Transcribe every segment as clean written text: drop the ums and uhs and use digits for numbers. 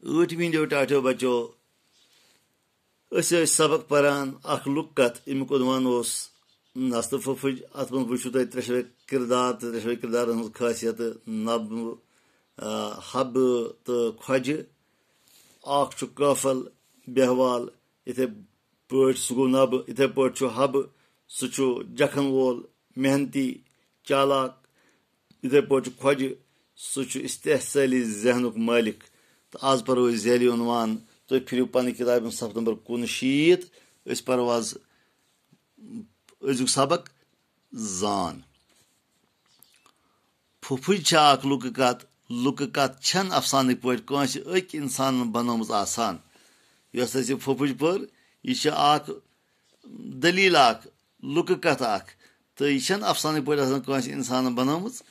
Video टाठो बचो सबक पान लुक कत अमुक उनवान नस्त फुफज अत मन वो त्रे किरदार तो त्रे किरदार खासियत नब हब तो खज काफल बेहवाल इथे पे सह गो नब इथे पे हब सह जखन वोल मेहनती चालाक इथे पे खज सह इस्तेहसाली जहनुक मालिक। तो आज परो झैली उनवान तुम फिर पन किताब सफ नंबर 59 परो आज अजुक सबक जान। फुफज लुक कत छन अफसानिक पे कंस अक इंसान बनोमुत आसान यस फुफज पर यह दलील लुक कत तो यह अफसानिक पे कंस इंसान बनोमुत।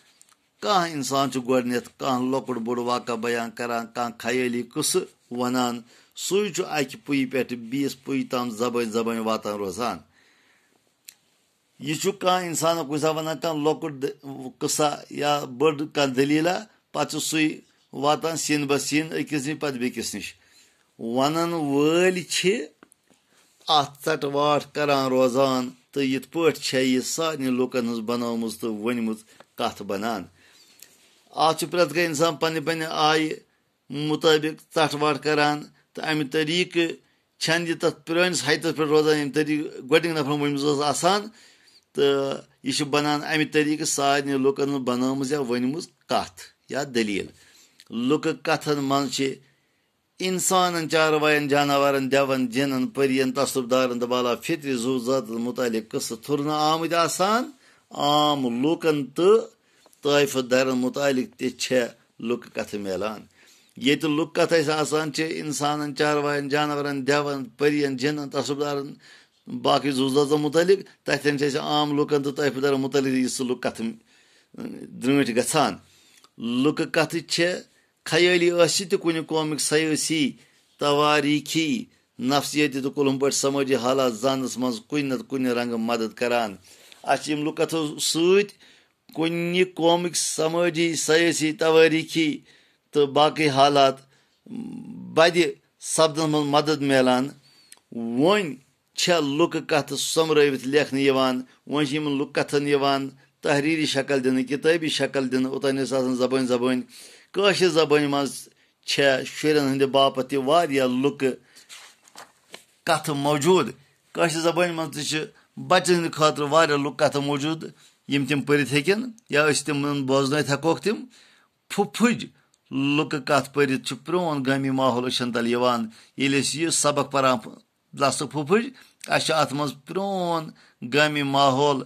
कह इंसान गोडनेथ कह लकुट बोड़ वाक़ा बयान करान कह खयाली किस्स वनान सू अक पुई पे बीस पुई तम जबान जबान वातान रोजान। यह कह इंसान कुछ वन कह लकुट किस्सा या बड़ कह दलीला पे सू वातान सीन ब सीन अकिस नश पे बेकिस नश वनन वल अत चट वाट करान रोजान। तो यिथ पे यह सारे लुकन हज बनोमुत तो वनमुत कथ बनान। आज प्रत कह इंसान पन्ने पन्ने आय मुताबिक चट वाट करान तो अमि तरीक छन यह तथ पुरानिस हैतस पे रोजान यम तरीक गोडनिक नफर वनमुत आसान तो यह बनान अमि तरीक सारे लुकन बनोमुत या वनमुत कथ या दलील। लुक कथन मन इंसान चारवायन जानवरन देवन जिनन परियन तसुबदारन दबाला फित्र जू जात मुतालिक किस्स थुरना आमद आसान आम लुकन तो ताइफ दरन मुतालिक ते लुक कथ मिलान। ये लुक कथ आसान इंसान चारवायन जानवरन देवन परियन जिनन तसुबदारन बाकी जूजात मुतालिक तथन आम लुकन तो ताइफ दरन मुतालिक सह लुक कथ द्रट गसान। लुक कथ खयाली कुन कौमिक सयासी तवारीखी नफसियती तो कुलम पे समाजी हालात जानस मज कुन नत कुन रंग मदद करान। अम लुक कथो सत कुन कौमिक समाजी सयासी तवारीखी तो बाकी हालात बद सपदन मज मदद मिलान। वन लुक कथ समरवित लेखन वन लुक कथन तहरीरी शक्ल दिन किताबी शक्ल दिन ओतन जबान जबान काशिर जबान मज शुरन हंद बापत लुक कथ मौजूद। काशिर जबान मज बच्चन हंद खातर लुक कथ मौजूद यम तम परित हेकन या तम बोजन हेकोक तम। फुफज लुक कथ परित प्रोन गामी माहौल अशन तल ये सबक परान दस्त फुफज अत मज प्रोन गामी माहौल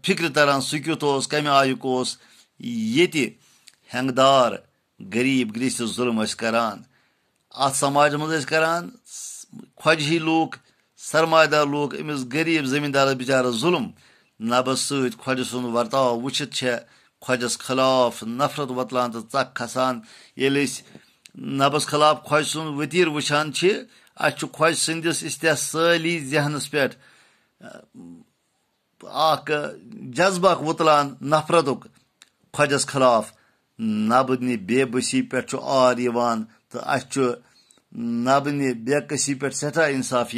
फिक्र तरान सह क्युत कम आयुक ये हंगदार गरीब ग्रीस जुल्म करान अत समाज मज करान खोजही लूक सरमादार लूक अमिस गरीब जमींदार बिचारा जुल्म नबस सत खोज सुन वर्ताव वुचित खोजस खिलाफ नफरत वतलान तो चक खसान। ये नबस खिलाफ खोज सुन वतीर वुचान खोज संदिस इस्तेहसाली जहनस पे जज्बा वतलान नफरतुक खोजस खिलाफ नबन बेबसी पे आर तो नबन बेकसी पे सठा इंसाफ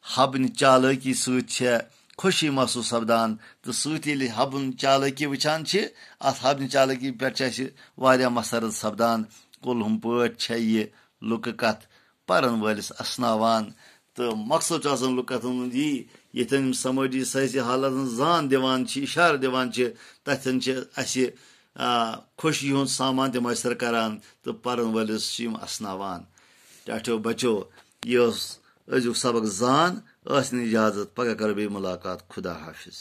हबन चालकी सत खुशी महसूस सपदान। तो सत हबन चालकी वुचान अत हबन चालकी पे मसरत सपदान। कुलहुम पे ये लुक कथ परन वलिस असनावान। तो मकसद लुक कथन यी यन समाजी सयासी हालात जान दिवान इशार दिवान तथन खुशी हुंद सामान ते मैसर करान तो परन वलिस असनावान। टाठो बचो यह अजुक सबक जान इजाजत पगह कर बे मुलाकात खुदा हाफिज।